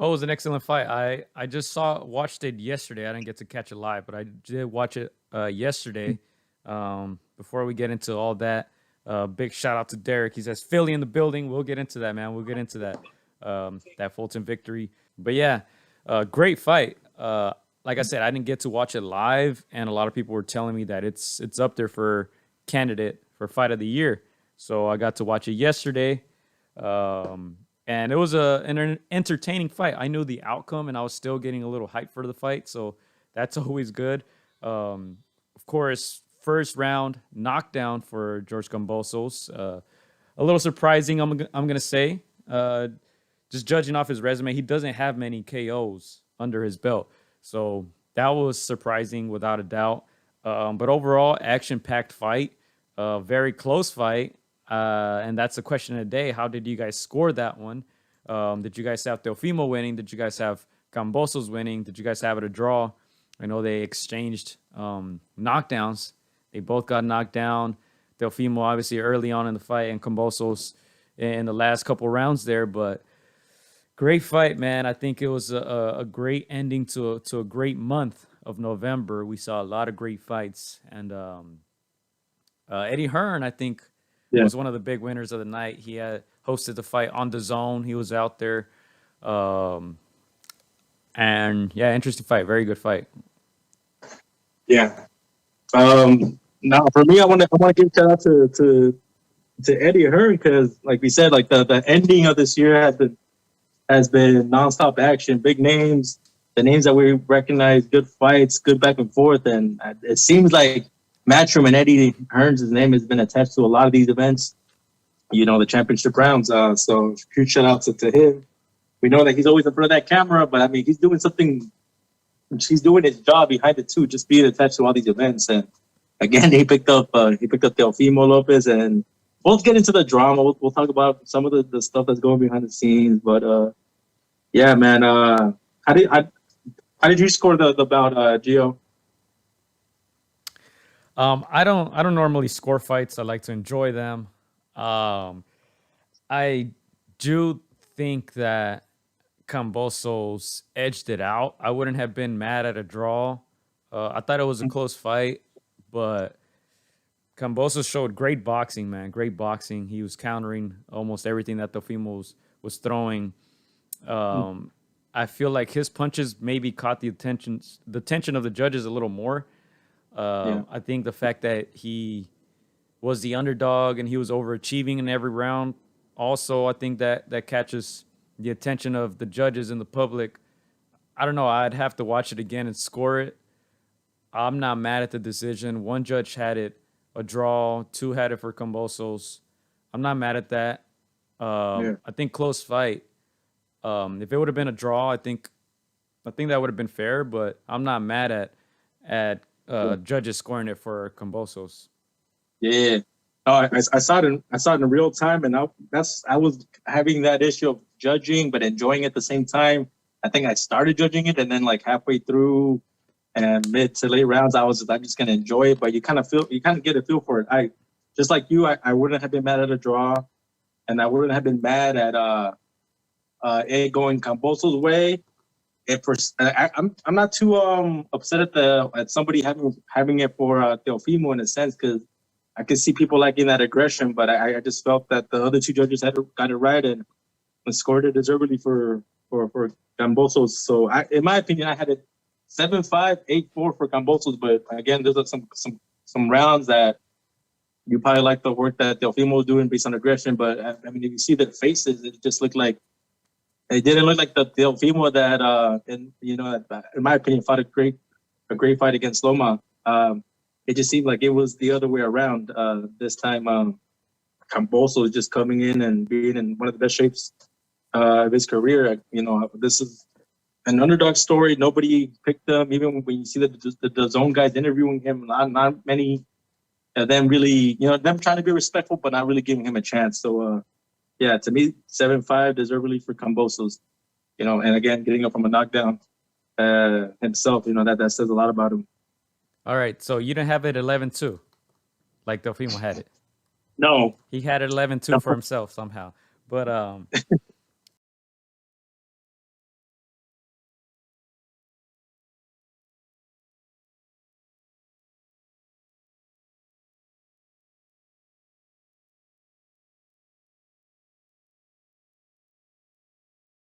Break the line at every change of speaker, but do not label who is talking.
Oh, it was an excellent fight. I just watched it yesterday. I didn't get to catch it live, but I did watch it yesterday. Before we get into all that, big shout out to Derek. He says Philly in the building. We'll get into that, man. We'll get into that that Fulton victory. But yeah, great fight. Like I said, I didn't get to watch it live, and a lot of people were telling me that it's up there for candidate for fight of the year. So I got to watch it yesterday. And it was an entertaining fight. I knew the outcome, and I was still getting a little hype for the fight, so that's always good. Of course, first round knockdown for George Kambosos. A little surprising, I'm gonna say. Just judging off his resume, he doesn't have many KOs under his belt, so that was surprising without a doubt. But overall, action-packed fight, very close fight. And that's the question of the day. How did you guys score that one? Did you guys have Teofimo winning? Did you guys have Kambosos winning? Did you guys have it a draw? I know they exchanged knockdowns. They both got knocked down. Teofimo obviously early on in the fight, and Kambosos in the last couple rounds there. But great fight, man. I think it was a great ending to a great month of November. We saw a lot of great fights. And Eddie Hearn, I think, was one of the big winners of the night. He had hosted the fight on the zone. He was out there. And yeah, interesting fight. Very good fight.
Yeah. Now for me, I want to give shout out to Eddie Hearn, because like we said, like the ending of this year has been nonstop action, big names, the names that we recognize, good fights, good back and forth, and it seems like Matchroom and Eddie Hearn's name has been attached to a lot of these events, the championship rounds. So huge shout out to him. We know that he's always in front of that camera, but I mean, he's doing something. He's doing his job behind it too, just being attached to all these events. And again, he picked up Teofimo Lopez, and we'll get into the drama. We'll talk about some of the stuff that's going behind the scenes. But yeah, man. How did you score the bout, Gio?
I don't normally score fights. I like to enjoy them. I do think that Kambosos edged it out. I wouldn't have been mad at a draw. I thought it was a close fight, but Kambosos showed great boxing, man. Great boxing. He was countering almost everything that Teofimo was throwing. I feel like his punches maybe caught the attention of the judges a little more. I think the fact that he was the underdog and he was overachieving in every round, also I think that catches the attention of the judges and the public. I don't know. I'd have to watch it again and score it. I'm not mad at the decision. One judge had it a draw. Two had it for Kambosos. I'm not mad at that. I think close fight. If it would have been a draw, I think that would have been fair. But I'm not mad at judges scoring it for Kambosos.
Yeah. I saw it in real time, and I was having that issue of judging but enjoying it at the same time. I think I started judging it, and then like halfway through and mid to late rounds, I'm just gonna enjoy it. But you kind of get a feel for it. I just like you, I wouldn't have been mad at a draw, and I wouldn't have been mad at it going Kambosos' way. I'm not too upset at somebody having it for Teofimo in a sense, because I could see people liking that aggression, but I just felt that the other two judges got it right and scored it deservedly for Kambosos. So in my opinion, I had it 7-5, 8-4 for Kambosos. But again, there's some rounds that you probably like the work that Teofimo was doing based on aggression. But I mean, if you see their faces, it just looked like it didn't look like the Teofimo that in my opinion fought a great fight against Loma. It just seemed like it was the other way around. This time, Kambosos is just coming in and being in one of the best shapes of his career. This is an underdog story. Nobody picked him. Even when you see the zone guys interviewing him, not many of them really, them trying to be respectful, but not really giving him a chance. So, yeah, to me, 7-5 deservedly for Kambosos. And again, getting up from a knockdown himself, that says a lot about him.
All right, so you didn't have it 11-2, like Teofimo had it.
No,
he had it 11-2 for himself somehow. But